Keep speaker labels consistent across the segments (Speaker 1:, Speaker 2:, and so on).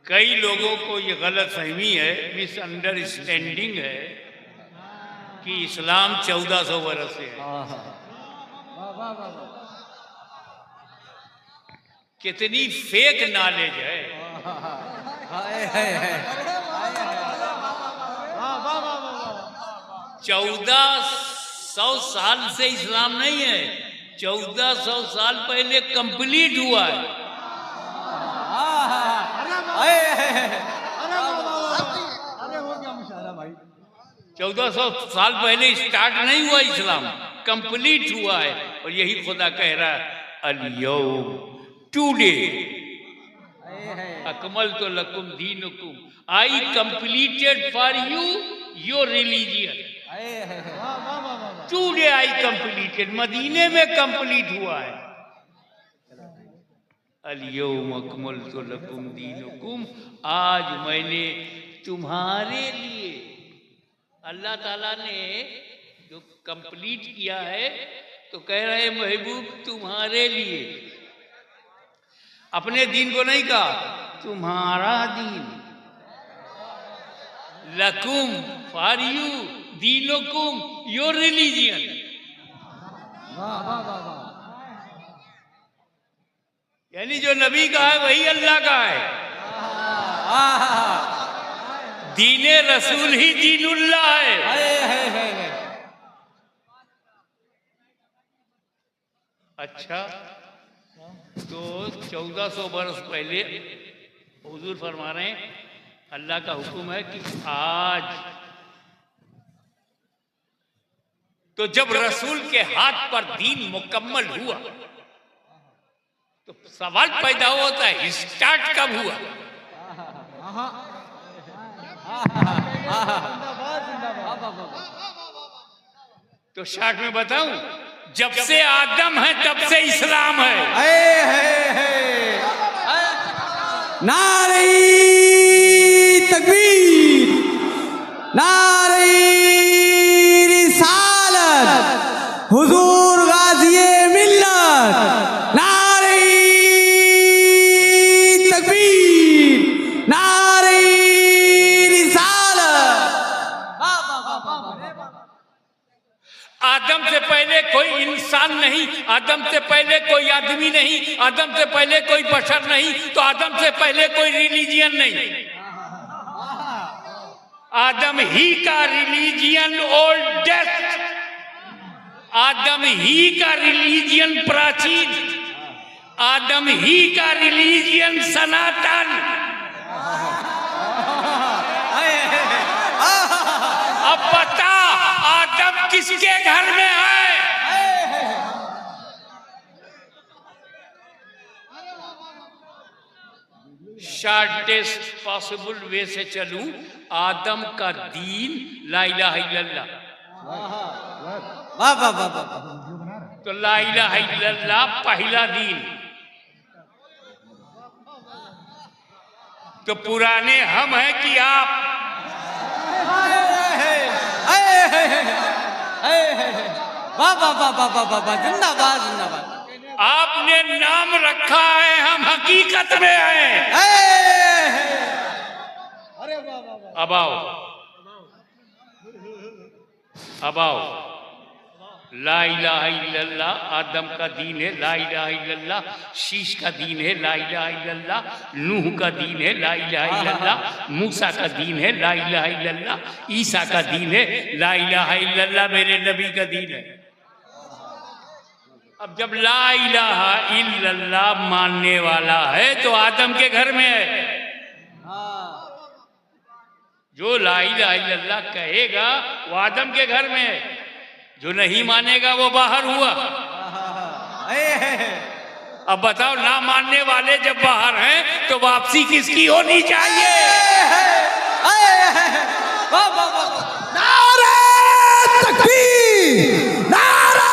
Speaker 1: कई लोगों को ये गलत फहमी है, मिसअंडरस्टैंडिंग है कि इस्लाम 1400 वर्ष से है। कितनी फेक नॉलेज है। 1400 साल से इस्लाम नहीं है, 1400 साल पहले कंप्लीट हुआ है। 1400 साल पहले स्टार्ट नहीं हुआ इस्लाम, कंप्लीट हुआ है। और यही खुदा कह रहा है अल-यौम, टुडे अकमलतु लकुम दीनुकुम, I completed for you your religion. Today I completed, मदीने में कंप्लीट हुआ है। अल-यौम अकमलतु लकुम दीनुकुम, आज मैंने तुम्हारे लिए, अल्लाह ताला ने जो कंप्लीट किया है, तो कह रहे महबूब तुम्हारे लिए, अपने दीन को नहीं कहा, तुम्हारा दीन, लकुम फॉर यू, दीनुकुम योर रिलीजियन। यानी जो नबी का है वही अल्लाह का है। दीने रसूल ही दीनुल्लाह है। अच्छा, तो 1400 वर्ष पहले हुजूर फरमा रहे हैं अल्लाह का हुक्म है कि आज, तो जब रसूल के हाथ पर दीन मुकम्मल हुआ तो सवाल पैदा होता है स्टार्ट कब हुआ। तो शॉर्ट में बताऊं, जब से आदम है तब से इस्लाम है।
Speaker 2: नारे तकबीर, नारे रिसालत, हुजूर गाज़िए मिल्लत, नारे तकबीर, नारे रिसालत।
Speaker 1: आदम से पहले कोई इंसान नहीं, आदम से पहले कोई आदमी नहीं, आदम से पहले कोई बशर नहीं, तो आदम से पहले कोई रिलीजियन नहीं। आदम ही का रिलीजियन ओल्डेस्ट, आदम ही का रिलीजियन प्राचीन, आदम ही का रिलीजियन सनातन। अब बता आदम किसके घर में है? शॉर्टेस्ट पॉसिबल वे से चलूं, आदम का दीन ला इलाहा इल्लल्लाह। तो ला इलाहा इल्लल्लाह पहला दीन। तो पुराने हम हैं कि आप?
Speaker 2: जिंदाबाद जिंदाबाद।
Speaker 1: आपने नाम रखा है, हम हकीकत में हैं। अब आओ, अब आओ। ला इलाहा इल्लल्लाह आदम का दीन है, ला इलाहा इल्लल्लाह शीश का दीन है, ला इलाहा इल्लल्लाह नूह का दीन है, ला इलाहा इल्लल्लाह मूसा का दीन है, ला इलाहा इल्लल्लाह ईसा का दीन है, ला इलाहा इल्लल्लाह मेरे नबी का दीन है। अब जब ला इलाहा इल्लल्लाह मानने वाला है तो आदम के घर में है। जो ला इलाहा इल्लल्लाह कहेगा वो आदम के घर में है, जो नहीं मानेगा वो बाहर हुआ। अब बताओ, ना मानने वाले जब बाहर हैं तो वापसी किसकी होनी चाहिए?
Speaker 2: नारे तकबीर, नारे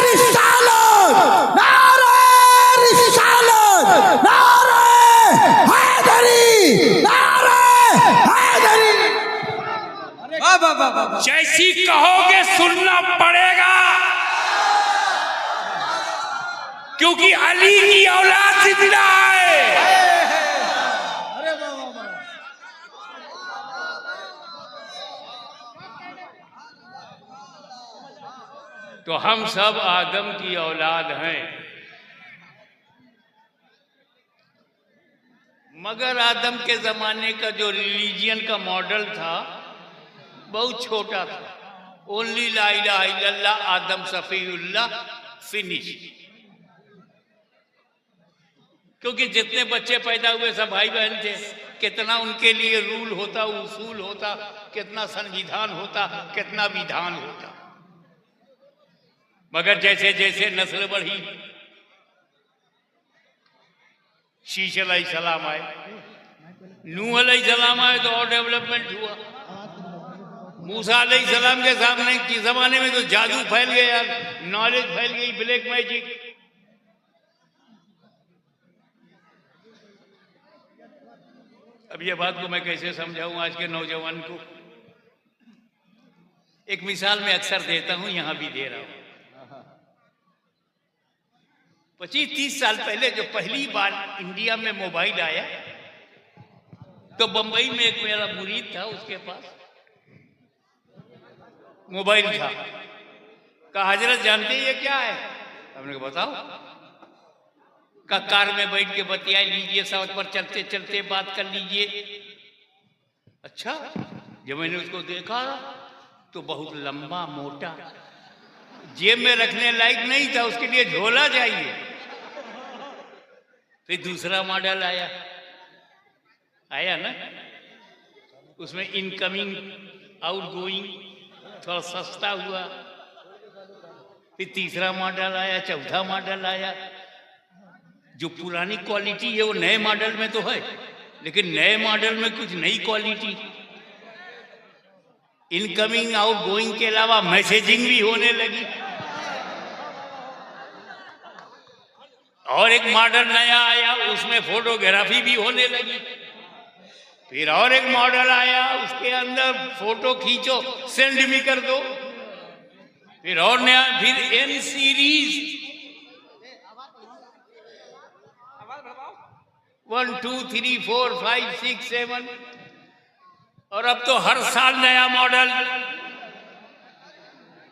Speaker 2: रिसालत, नारे रिसालत, नारे हैदरी, नारे हैदरी।
Speaker 1: जैसी कहोगे सुनना पड़ेगा, क्योंकि अली की औलाद जिंदा है। तो हम सब आदम की औलाद हैं, मगर आदम के जमाने का जो रिलीजियन का मॉडल था बहुत छोटा था। ओनली ला इलाहा इल्लल्लाह, आदम सफीउल्लाह, फिनिश। क्योंकि जितने बच्चे पैदा हुए सब भाई बहन थे, कितना उनके लिए रूल होता, उसूल होता, कितना संविधान होता, कितना विधान होता। मगर जैसे जैसे नस्ल बढ़ी, शीश अलैहिस्सलाम आए, नूह अलैहिस्सलाम आए तो और डेवलपमेंट हुआ। मूसा अलैहिस्सलाम के सामने के जमाने में तो जादू फैल गया, नॉलेज फैल गई, ब्लैक मैजिक। अब ये बात को मैं कैसे समझाऊं आज के नौजवान को? एक मिसाल मैं अक्सर देता हूं, यहां भी दे रहा हूं। 25-30 साल पहले जो पहली बार इंडिया में मोबाइल आया, तो बंबई में एक मेरा मुरीद था, उसके पास मोबाइल था। कहा हजरत जानते ये क्या है? हमने कहा बताओ। का कार में बैठ के बतिया लीजिए, सड़क पर चलते चलते बात कर लीजिए। अच्छा, जब मैंने उसको देखा तो बहुत लंबा मोटा, जेब में रखने लायक नहीं था, उसके लिए झोला चाहिए। फिर दूसरा मॉडल आया ना, उसमें इनकमिंग आउटगोइंग थोड़ा सस्ता हुआ। फिर तीसरा मॉडल आया, चौथा मॉडल आया। जो पुरानी क्वालिटी है वो नए मॉडल में तो है, लेकिन नए मॉडल में कुछ नई क्वालिटी, इनकमिंग आउटगोइंग के अलावा मैसेजिंग भी होने लगी। और एक मॉडल नया आया, उसमें फोटोग्राफी भी होने लगी। फिर और एक मॉडल आया, उसके अंदर फोटो खींचो सेंड भी कर दो। फिर और नया, फिर एन सीरीज 1 2 3 4 5 6 7, और अब तो हर साल नया मॉडल।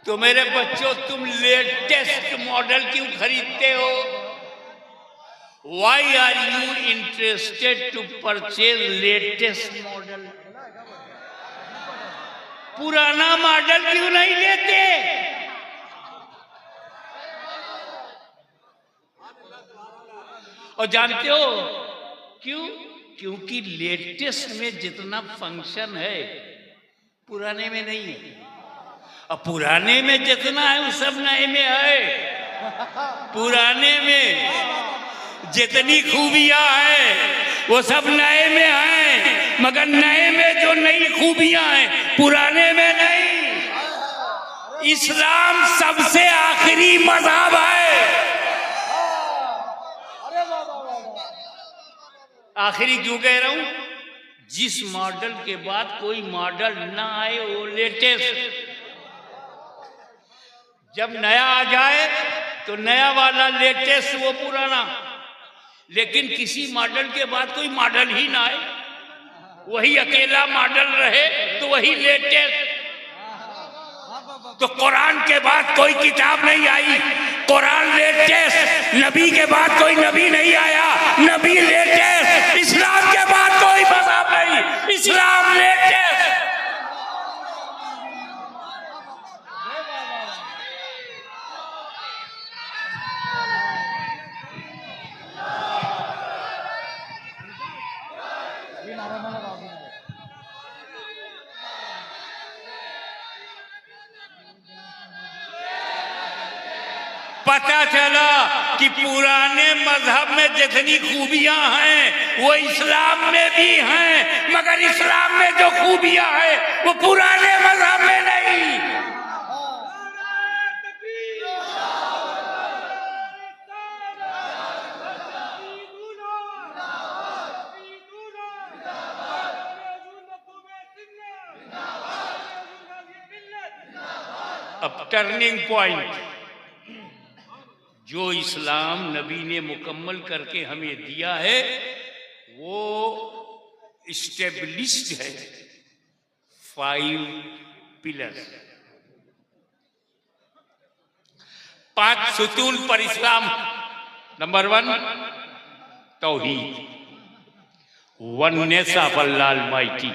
Speaker 1: तो मेरे बच्चों, तुम लेटेस्ट मॉडल क्यों खरीदते हो? Why are you interested to purchase latest model? पुराना मॉडल क्यों नहीं लेते? और जानते हो क्यों? क्योंकि लेटेस्ट में जितना फंक्शन है पुराने में नहीं है, और पुराने में जितना है वो सब नए में है। पुराने में जितनी खूबियां हैं वो सब नए में हैं, मगर नए में जो नई खूबियां हैं पुराने में नहीं। इस्लाम सबसे आखिरी मजहब है। आखिरी क्यों कह रहा हूं? जिस मॉडल के बाद कोई मॉडल ना आए वो लेटेस्ट। जब नया आ जाए तो नया वाला लेटेस्ट, वो पुराना। लेकिन किसी मॉडल के बाद कोई मॉडल ही ना आए, वही अकेला मॉडल रहे, तो वही लेटेस्ट। तो कुरान के बाद कोई किताब नहीं आई, कुरान लेटेस्ट। नबी के बाद कोई नबी नहीं आया, नबी लेटेस्ट। इस्लाम के बाद कोई मज़हब नहीं, इस्लाम लेटेस्ट। पता चला कि पुराने मजहब में जितनी खूबियां हैं वो इस्लाम में भी हैं, मगर इस्लाम में जो खूबियां हैं वो पुराने मजहब में नहीं। अब टर्निंग पॉइंट जो इस्लाम नबी ने मुकम्मल करके हमें दिया है वो इस्टेब्लिश्ड है। 5 पिलर्स। 5 सुतून पर इस्लाम। Number 1 Towhid, oneness of Allah Almighty,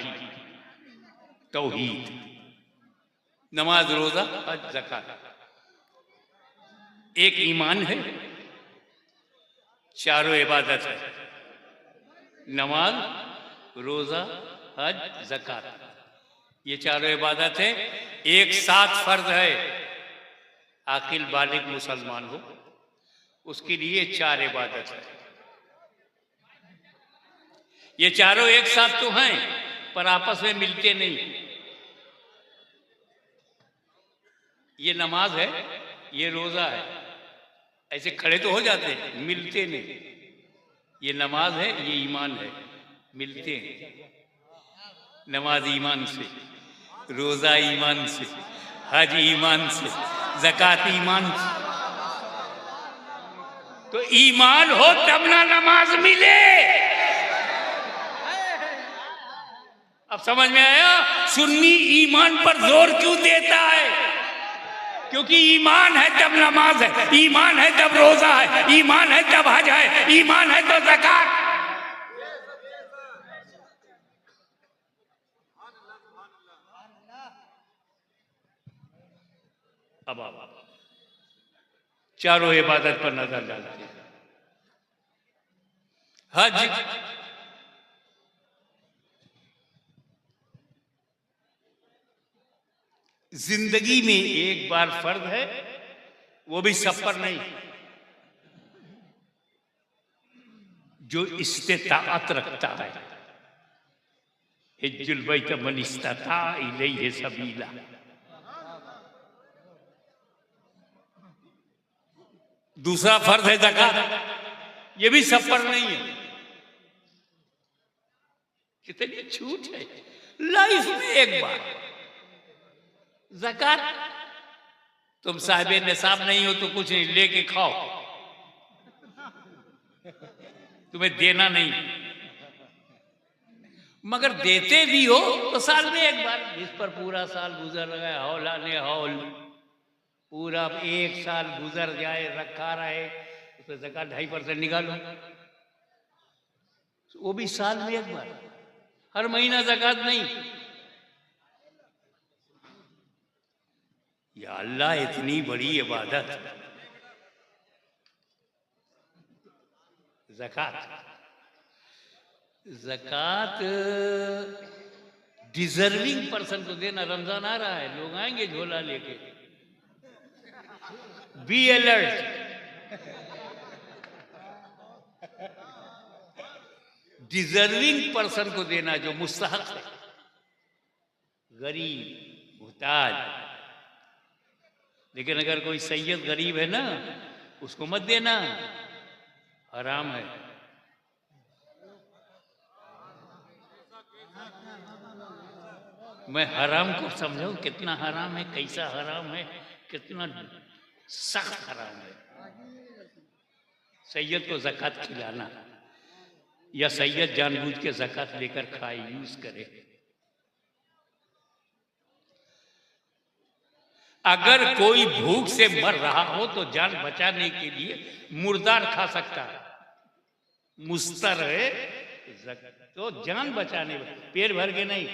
Speaker 1: तौहीद। नमाज, रोजा, हज, ज़कात। एक ईमान है, चारों इबादत है। नमाज, रोजा, हज, ज़कात, ये चारों इबादत है। एक साथ फर्ज है। आकिल बालिग मुसलमान हो उसके लिए 4 इबादत है। ये चारों एक साथ तो हैं पर आपस में मिलते नहीं। ये नमाज है, ये रोजा है, ऐसे खड़े तो हो जाते हैं, मिलते नहीं। ये नमाज है, ये ईमान है, मिलते हैं। नमाज ईमान से, रोजा ईमान से, हज ईमान से, ज़कात ईमान से। तो ईमान हो तब ना नमाज मिले। अब समझ में आया सुन्नी ईमान पर जोर क्यों देता है? क्योंकि ईमान है तब नमाज है, ईमान है तब रोजा है, ईमान है तब हज है, ईमान है तो ज़कात। अब आप चारों इबादत पर नजर डालते हैं। हज जिंदगी में एक बार फर्ज है, वो भी सब पर नहीं। जो इस्तिताअत रखता है, हिज्जुल बैत मन इस्तता इलैहि सबीला। दूसरा फर्ज है ज़कात, ये भी सब पर नहीं है। कितनी छूट है लाइफ में एक बार। ज़कात तुम साहिबे निसाब नहीं हो तो कुछ नहीं, लेके खाओ, तुम्हें देना नहीं। मगर देते भी हो तो साल में एक बार। इस पर पूरा साल गुजर गया, हौला ने हौल, पूरा 1 साल गुजर जाए, रखा रहे, उस पर ज़कात 2.5% निकालो, वो भी साल में एक बार। हर महीना ज़कात नहीं। या अल्लाह, इतनी बड़ी इबादत ज़कात। ज़कात डिजर्विंग पर्सन को देना। रमजान आ रहा है, लोग आएंगे झोला लेके। Be alert. डिजर्विंग पर्सन को देना जो मुस्तहक है, गरीब, मुहताज। लेकिन अगर कोई सैयद गरीब है ना, उसको मत देना, हराम है। मैं हराम को समझाऊं कितना हराम है, कैसा हराम है, कितना सख्त हराम है। सैयद को ज़कात खिलाना या सैयद जानबूझ के ज़कात लेकर खाए, यूज करे। अगर कोई भूख से मर रहा हो तो जान बचाने के लिए मुर्दार खा सकता है। मुस्तर है तो जान बचाने, पेट भर के नहीं,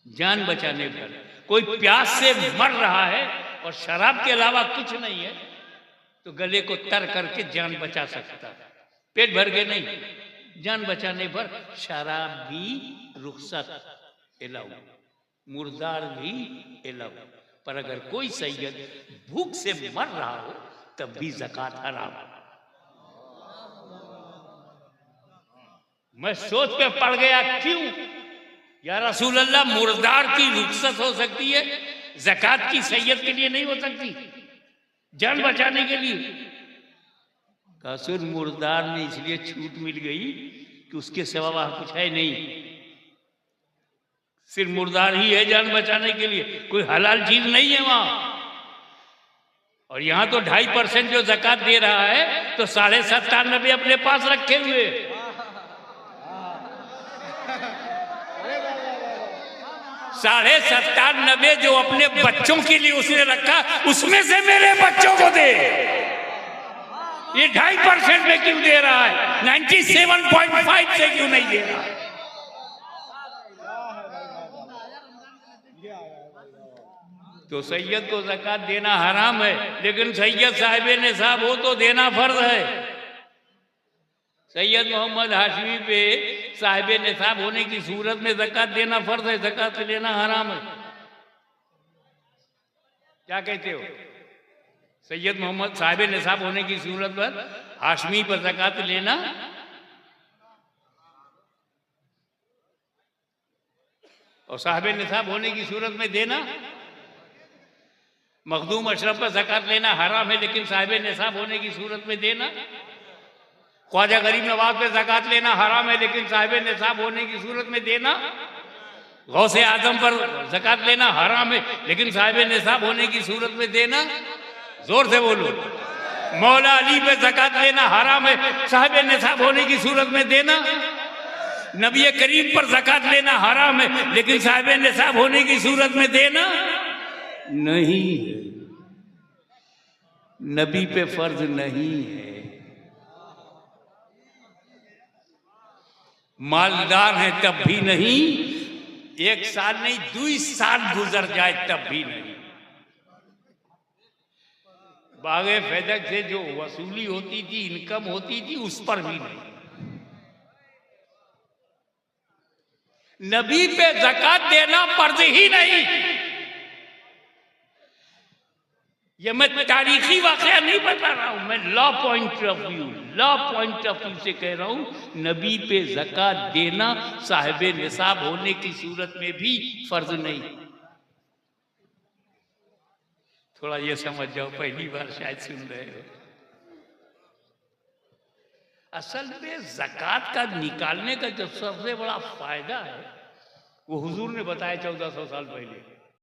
Speaker 1: जान बचाने पर। कोई प्यास से मर रहा है और शराब के अलावा कुछ नहीं है तो गले को तर करके जान बचा सकता है, पेट भर के नहीं। जान बचाने पर शराब भी रुखसत, एलाउ, मुर्दार भी एलाउ। पर अगर कोई सैयद भूख से मर रहा हो तब भी ज़कात हराम। मैं सोच पे पड़ गया, क्यों या रसूल अल्लाह, मुर्दार की रुखसत हो सकती है, ज़कात की सैयद के लिए नहीं हो सकती, जान बचाने के लिए? कासुर मुर्दार में इसलिए छूट मिल गई कि उसके सिवा वहां कुछ है नहीं, सिर्फ मुर्दार ही है जान बचाने के लिए, कोई हलाल चीज नहीं है वहां। और यहां तो 2.5% जो ज़कात दे रहा है तो 97.5 अपने पास रखे हुए। 97.5 जो अपने बच्चों के लिए उसने रखा, उसमें से मेरे बच्चों को दे। ये 2.5% में क्यों दे रहा है? 97.5 से क्यों नहीं दे रहा? तो सैयद को ज़कात देना हराम है, लेकिन सैयद साहिब निसाब हो तो देना फर्ज है। सैयद मोहम्मद हाशमी पे साहिब निसाब होने की सूरत में ज़कात देना फर्ज है, ज़कात लेना हराम है। क्या कहते हो? सैयद मोहम्मद साहिब निसाब होने की सूरत पर हाशमी पर ज़कात लेना और साहिब निसाब होने की सूरत में देना, मखदूम अशरफ पर ज़कात लेना हराम है, लेकिन साहिब निसाब होने की सूरत में देना। ख्वाजा गरीब नवाज पे ज़कात लेना हराम है, लेकिन साहिब निसाब होने की सूरत में देना। गौसे आजम पर ज़कात लेना हराम है, लेकिन साहिब निसाब होने की सूरत में देना। जोर से बोलो। मौला अली पे ज़कात लेना हराम है, साहिब निसाब होने की सूरत में देना। नबी करीम पर ज़कात लेना हराम है, लेकिन साहिब निसाब होने की सूरत में देना नहीं है। नबी पे फर्ज नहीं है। मालदार है तब भी नहीं, 1 साल नहीं 2 साल गुजर जाए तब भी नहीं। बागे फैदक से जो वसूली होती थी, इनकम होती थी, उस पर भी नहीं। नबी पे ज़कात देना फर्ज ही नहीं। ये मैं तारीखी वाकया नहीं बता रहा हूं, मैं लॉ पॉइंट ऑफ व्यू से कह रहा हूं। नबी पे ज़कात देना साहिब निसाब होने की सूरत में भी फर्ज नहीं। थोड़ा ये समझ जाओ, पहली बार शायद सुन रहे हो। असल में ज़कात का निकालने का जो सबसे बड़ा फायदा है वो हुजूर ने बताया 1400 साल पहले।